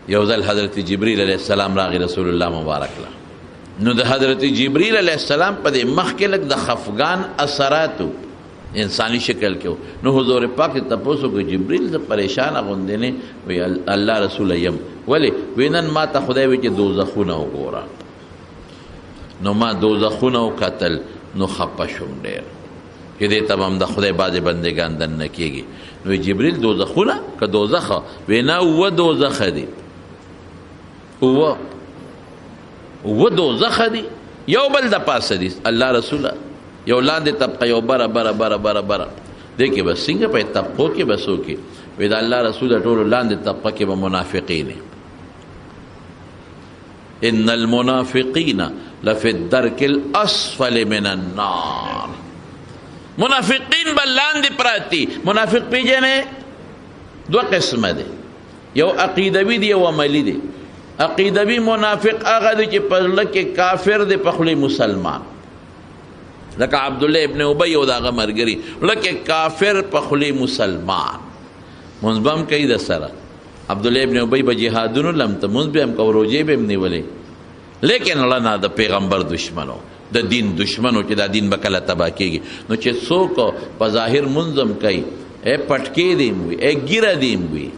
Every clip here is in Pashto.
یو ځل حضرت جبریل علیہ السلام راغی رسول الله مبارک له. نو د حضرت جبریل علیہ السلام په دې مخ کې لږ د خفګان اثراتو انسانی شکل کې. نو حضور پاک ته تاسو کو جبریل ته پریشان غوندې نه وی الله رسول یم ولی وینن ما ته خدای وی چې دوزخونه وګوره. نو ما دوزخونه وکتل نو خپه شوم ډېر چې دې تمام د خدای بعضې بندګان دننه کېږي. نو جبریل دوزخونه که دوزخه وینا اوه دوزخه دي اوه دوزخه دي یو بل د پاسه دي الله رسوله یو لاندې طبقه یو بره بره بره بره بره دې کې به څنګه په طبقو کې به څوک وي د الله رسوله ټولو لاندې طبقه کې به منافقین ان المنافقین لفی الدرک الاسفل من النار. منافقین به لاندې پراتی. منافق پیژنې دوه قسمه دی، یو عقیدوي دی یو عملی دی. عقیدوي منافق هغه دی چې په زړه کې کافر دی په خوله مسلمان، لکه عبدالله ابن ابی او د هغه ملګري زړه کې کافر په خوله مسلمان، مونځ به هم کوي د سره. عبدالله ابن ابی به جهادونو لم ته مونځ به هم کو روژې به هم نیولې، لیکن نه د پیغمبر دشمنو د دین دشمنو چې دا دین به کله تباه کېږي. نو چې څوک په ظاهر منظم کوي پټکې دیم وي ګیره دیم وي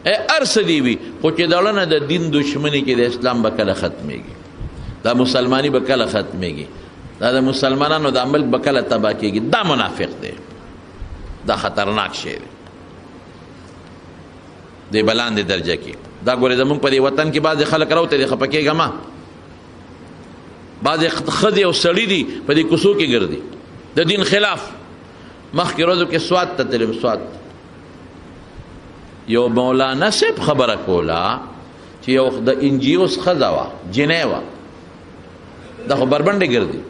هر څه دی وي، خو چې دړه نه د دین دشمني کې د اسلام به کله ختمېږي، دا مسلماني به کله ختمېږي، دا د مسلمانانو د عمل به کله تباه کېږي، دا منافق دی، دا خطرناک شی دی. دی بلاندې درجه کې دا ګورې زمونږ په دې وطن کې بعضې خلک راوته دي خفه کېږه ما بعضې ښځې او سړي دي په دې کوڅو کې ګرځي د دین خلاف. مخکې ورځو کې سوات ته تلم، سوات یو مولانا صاحب خبره کوله چې یو د انجیوس ښځه وه جنۍ وه دا خو بربنډې ګرځي.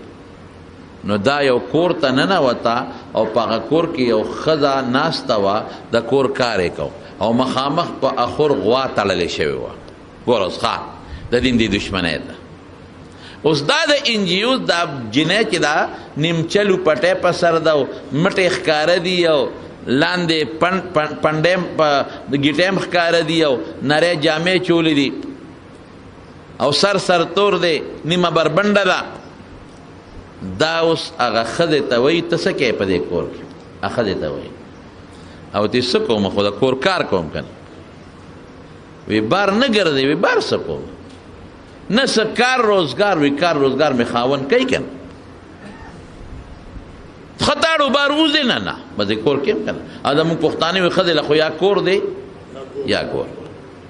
نو دا یو کور ته ننوته او په هغه کور کې یو ښځه ناسته وه د کور کار یې کو او مخامخ په اخور غوا تړلې شوې وه. ګوره اوس ښه د دین دی دشمنۍ ده. اوس دا د انجیوس دا جنۍ چې دا نیمچلو پټی په سر ده او مټې ښکاره دي او لاندې پنډیم په ګیټیم ښکاره دي او نری جامې چولې دي او سر تور دی نیمه بربنډه ده. دا اوس هغه ښځې ته وایي ته څه کوې په دې کور کې؟ هغه ښځې ته وایي او تی څه کوم؟ خو د کور کار کوم که نه. وی بار نه ګرځئ. وی بار څه کوم؟ نه څه کار روزګار. وی کار روزګار مې خاوند کوي که نه؟ خطاړو بار وځې نه نه به دې کور کې هم که نه. دا مونږ پښتانه وي ښځې له خو یا کور دی یا کور.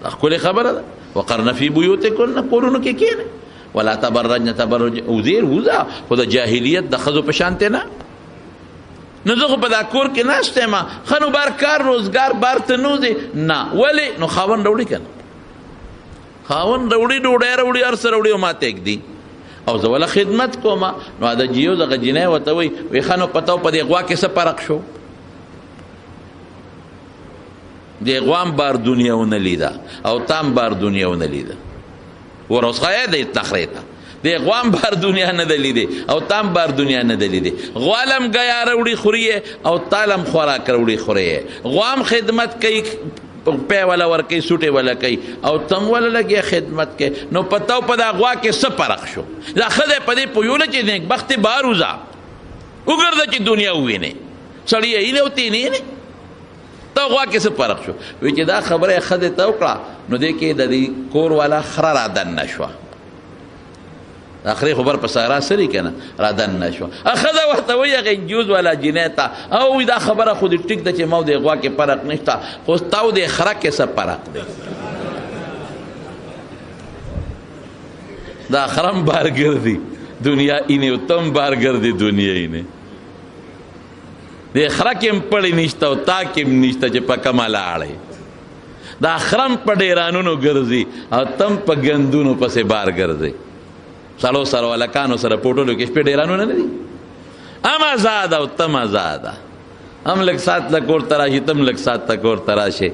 دا ښکلې خبره ده. وقرن فی بیوتکن، کورونو کې کښېنئ. ولا تبرجن تبرج وزیر وځه، خو د جاهلیت د ښځو په شانتې نه. نو زه خو په دا کور کې ناست یم ښه نو بار کار روزګار بار ته نه وځې نه. ولې؟ نو خاوند راوړي که نه؟ خاوند راوړي ډوډۍ راوړي هر څه راوړي او ما ته ږدي او زه وله خدمت کوم. نو د جیو دغه جنۍ ورته وایي وایي ښه نو پته په دې غوا کې څه فرق شو؟ دې غوا هم بار دنیا ونه لیده او تا هم بار دنیا ونه لیده. ور اوس ښه دی تخرې ته دې غوا هم بار دنیا نه ده لیدې او تا هم بار دنیا نه ده لیدې. غوا له هم ګیا راوړي خوري او تا له هم خوراک راوړي خوري. غوا هم خدمت کوي، پی والا ورکوي، سوټې والا کوي او تم والا لګیا خدمت کوي. نو پته په دا غوا کې څه فرق شو؟ دا ښځی په دې پوهېوله چې نیکبختې بار وځه وګرځه چې دنیا ووینې سړی یې اینې او ته یې نه یینې. ته غوا کې څه فرق شو؟ وایي چې دا خبره یې ښځې ته وکړه نو دې کې د دې کور والا خره را دننه شوه. اخري خبر په سارا سری کنه را دننه شوه. ښځه ورته وایي هغه انجوز والا جنۍ ته او دا خبره خو دې ټیک ده چې ما او د غوا کې فرق نشته، خو ستا او د خره کې څه فرق دی؟ دا خرم بار ګرځي دنیا اینې او تم بار ګرځي دنیا اینې. د خره کې هم پړې نشته او تا کې هم نشته چې په کومه لاړې. دا خرم په ډیرانونو ګرځي او تم په ګندونو پسې بار ګرځي. سړو سره هلکانو سره پوټولو کې شپې ډیرانونه نه دي. هم آزاده او تم آزاده، هم لږ ساعت له کور ته راشي تم لږ ساعت ته کور ته راشي.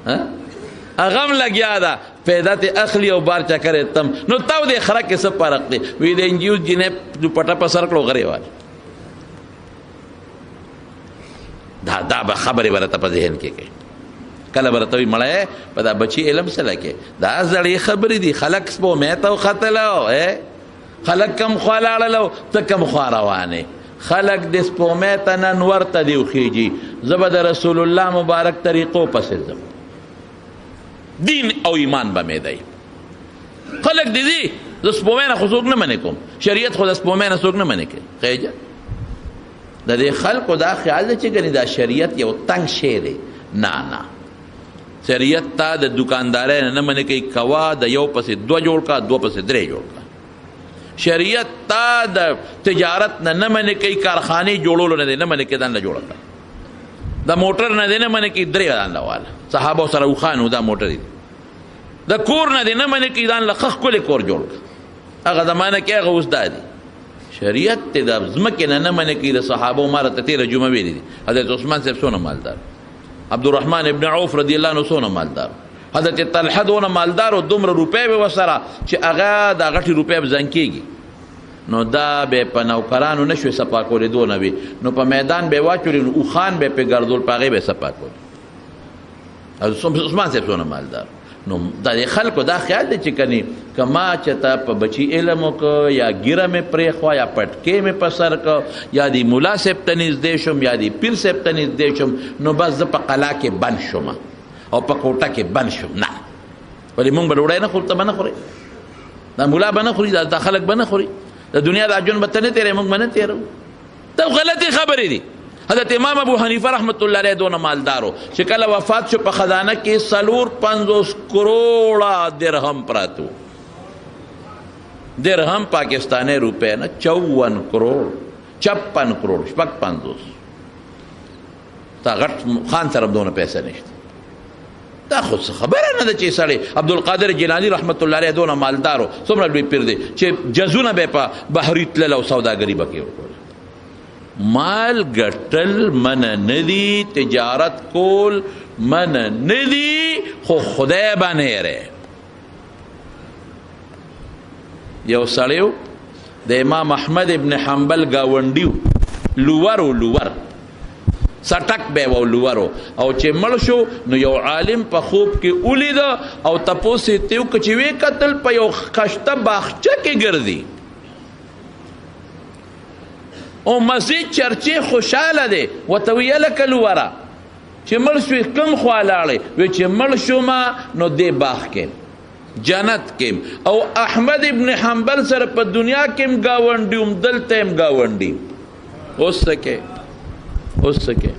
هغه هم لګیا ده پیدا ته اخلي او بار چکرې تم. نو تا او د خره کې څه فرق دی؟ وی د انجیوس جنۍ دوپټه په سر کړو غریوال. دا به خبرې به راته په ذهن کې کوي. کله به راته وي مړی په دا بچي علم څه لکې دا زړې خبرې دي خلک سپومې ته وختلو خلک کم خوا لاړلو ته کم خوا روانې خلک د سپومې ته نن ورته دي وخیږي زه به د رسول الله مبارک طریقو پسې ځم دین او ایمان به مې دی خلک دي دي د سپومې نه خو څوک نه منې کوم شریعت خو د سپومې نه څوک نه منې کوي خیجه د دې خلکو دا خیال دی چې ګنې دا شریعت یو تنګ شی دی نه شریعت تا د دکاندارۍ نه نه منې کوي کوا د یو پسې دوه جوړ کا دوه پسې درې جوړ کا شریعت تا د تجارت نه نه منې کوي کارخانې جوړولو نه دی نه منې کوي ځان له جوړه کړه د موټر نه دی نه منې کوي درې ځان له واله صحابو سره وخانو دا موټر دی د کور نه دی نه منې کوي ځان له ښه ښکلی کور جوړ کړه هغه زمانه کې هغه اوس دا دی شریعت ته د ځمکې نه نه منې کوي د صحابو ما راته تېره جمعه ویلي دي حضرت عثمان صاحب څونه مالدار عبدالرحمن ابن عوف رضی الله عنه څونه مالدار حضرت طلحه دونه مالدار او دومره روپۍ به ورسره چې هغه دا غټې روپۍ به زنګ کېږي نو دا به په نوکرانو نه شوی صفا کولی دونه وي نو په میدان به یې واچولي نو اوښان به یې پرې ګرځول په هغې به یې صفا کولی عثمان صاحب څونه مالدار نو دا د خلکو دا خیال دی چې کني که ما چې ته په بچي علم وکړه یا ګیره مې پرېښوه یا پټکې مې په سر کړه یا د ملا صاحب ته نږدې شم یا د پیر صاحب ته نږدې شم نو بس زه په قلا کې بند شم او په کوټه کې بند شم نه ولې موږ به ډوډۍ نه خورو ته به نه خورې دا ملا به نه خوري دا خلک به نه خوري د دنیا دا ژوند به ته نه تېروې موږ به نه تېروو ته غلطې خبرې دي حضرت امام ابو حنیفه رحمت الله علیه دونه مالدارو چې کله وفات شو په خزانه کې 450 کروڑه درهم پراتو درهم پاکستانی روپے نه 54 کروڑ 56 کروڑ شپږ 50 تا غټ خان سره دونه پیسې نشته دا خو څه خبره نه ده چې سړی عبدالقادر جیلاني رحمت الله علیه دونه مالدارو څومره لوی پیر دی چې جزونه به په بحري تلل او سوداګري به کوي مال ګټل منع نه دي تجارت کول منع نه دي خو خدای باندې یې یو سړی د امام احمد ابن حنبل ګاونډي لور سټک به و لورو او چې مړ شو نو یو عالم په خوب کې ولید او تپوس یې تیو که چې وی قتل په یو خشته باغچه کې ګرځي او مسجد چرچې خوشحاله دی ورته ویې لکه لوره چې مړ شوې کوم خوا لاړې وی چې مړ شومه نو دې باغ کې جنت کې او احمد ابن حنبل سره په دنیا کې هم ګاونډي هم دلته هم ګاونډي اوس څه کې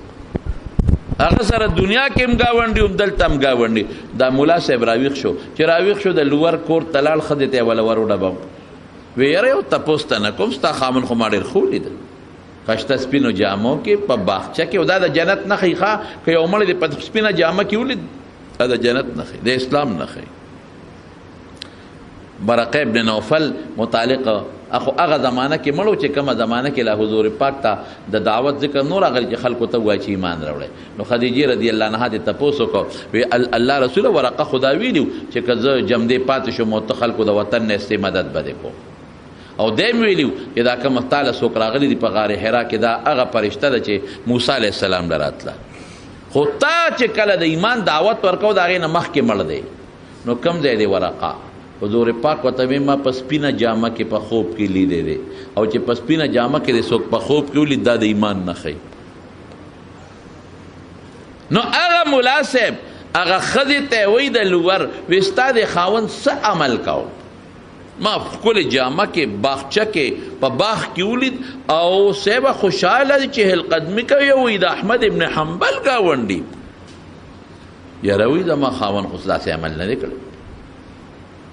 هغه سره دنیا کې هم ګاونډي هم دلته هم ګاونډي دا ملا صاحب راویښ شو چې راویښ شو د لور کور ته لاړ ښځې ته یې وله ور وډباو وی یاره یو تپوس ته نه کوم ستا خاوند خو ما ډېر ښه ولید خشته سپینو جامو کې په باغچه کې او دا د جنت نښې ښه که یو مړی دې په سپینه جامه کې ولید دا د جنت نښې د اسلام نښې برقه ابن نوفل متعلق اخو هغه زمانه کې مړو چې کومه زمانه کې له حضور پاک ته د دعوت ذکر نور راغلی چې خلکو ته وایي چې ایمان راوړی نو خدیجې رضی الله عنها دې تپوس وکړو وی الله رسوله ورقه خدا ویلي چې که زه جمدې پاتې شم او ته خلکو د وطن نه استې مدد به دې کوم او دیم ویلو چې دا کوم تعالی څوک راغلی دی په غار حرا کې دا هغه فرشته ده چې موسی علیه السلام له راتله خو تا چې کله د ایمان دعوت ورکو د هغې نه مخکې مړ دی نو کوم ځای دی ورقه حضور پاک ورته وی ما په سپینه جامه کې په خوب کې لیدی دی او چې په سپینه جامه کې دی څوک په خوب کې ولید دا د ایمان نښی نو هغه ملا صاحب هغه ښځې ته وی د لور وی ستا د خاوند څه عمل کو ما ښکلې جامه کې باغچه کې په باغ کې ولید او صاحبه خوشحاله دی چې هلقدمي کوي وی د احمد ابن حنبل ګاونډي یاره وی زما خاوند خو داسې عمل نه دی کړی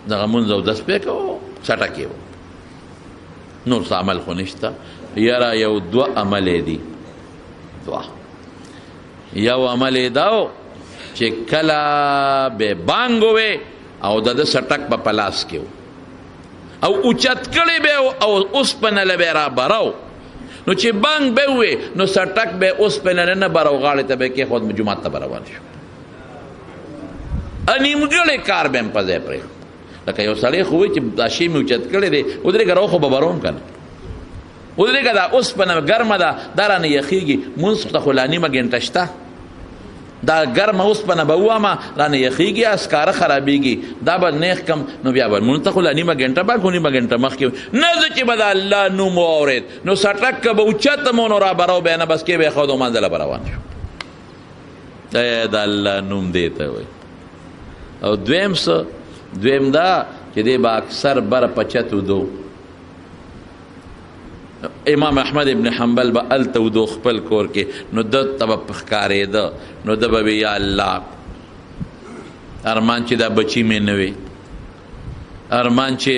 دغه مونځ او دس پې کوو چټکې و نور څه عمل خو نشته یاره یو دوه عمل دي یو عمل یې دا و چې کله به بانګ وې او د ده سټک به په لاس کې و او اوچت کړی به او اوسپنه له به را براو نو چې بانګ به وې نو سټک به اوسپنه نه براو غاړې ته به کېښود جومات ته به روان شو نیمګړی کار به هم په ځای پرېښود لکه یو سړی خو وایي چې دا شی مې اوچت کړی دی ودرېږه راوخو به بروم که نه ودرېږه دا اوسپنه ګرمه ده دا رانه یخېږي مونځ ته خو لا نیمه ګنټه شته دا ګرمه اوسپنه به ووامه رانه یخیږي اسکاره خرابېږي دا به نیغ کم نو بیا به مونځ ته خو لا نیمه ګنټه بعد خو نیمه ګنټه مخکې نه زه چې به د الله نوم واورېد نو سټک که به اوچته مو نو رابرو بیا نه بس کې به یې ښود او مانځله به روان شو د الله نوم دی ته وایي او دویم څه دویم دا چې دی به اکثر بره په چت ودو امام احمد ابن حنبل به هلته ودو خپل کور کې نو ده ته به ښکارېده نو ده به وي یا الله ارمان چې دا بچي مې نه وي ارمان چې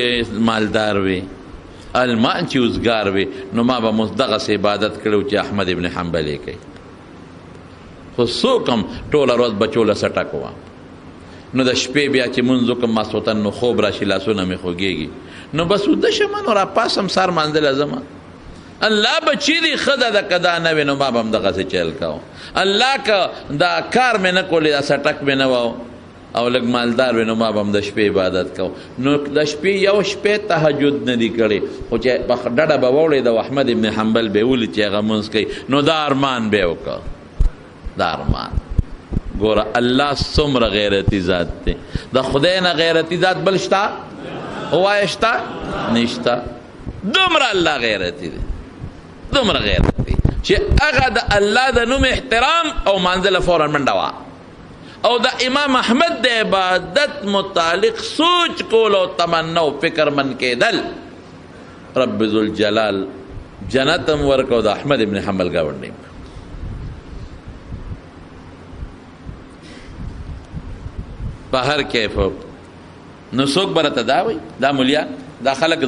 مالدار وي ارمان چې اوزګار وي نو ما به دغسې عبادت کړی چې احمد ابن حنبل یې کوي خو څوک هم ټوله ورځ بچو له سټک وه نو د شپې بیا چې مونځ وکړم ماسخوتن نو خوب راشي لاسونه مې خوږېږي نو بس وده شم نو راپاسم سر مانځله ځمه الله بچی دی ښه ده که دا نه وي نو ما به هم دغسې چل کوم الله که دا کار مې نه کولی دا سټک مې نه و او لږ مالدار وي نو ما به هم د شپې عبادت کوم نو د شپې یو شپې تهجد نه دي کړی خو چې په ډډه به واوړېد او احمد ابن حنبل به یې ولید چې هغه مونځ کوي نو دا ارمان به یې وکړ دا ارمان ګوره الله څومره غیرتي ذات دی د خدای نه غیرتي ذات بل شته ووایه شته نشته دومره الله غیرتي دی دومره غیرتي چې هغه د الله د نوم احترام او مانځله فورا منډه وه او د امام احمد د عبادت متعلق سوچ کول او تمنا او فکر من کېدل رب ذوالجلال جنت هم ورکړ او د احمد ابن حنبل ګاونډی په هر کیف نو څوک به راته دا وایي دا ملیان دا خلک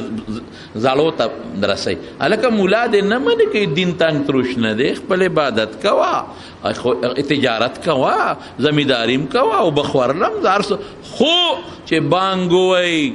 زاړو ته رسوي هلکه ملا دې نه منې کوي دین تنګ تروش نه دی خپل عبادت کوه تجارت کوه زمینداریم کوه او بخورلم خو چې بانګ ووایي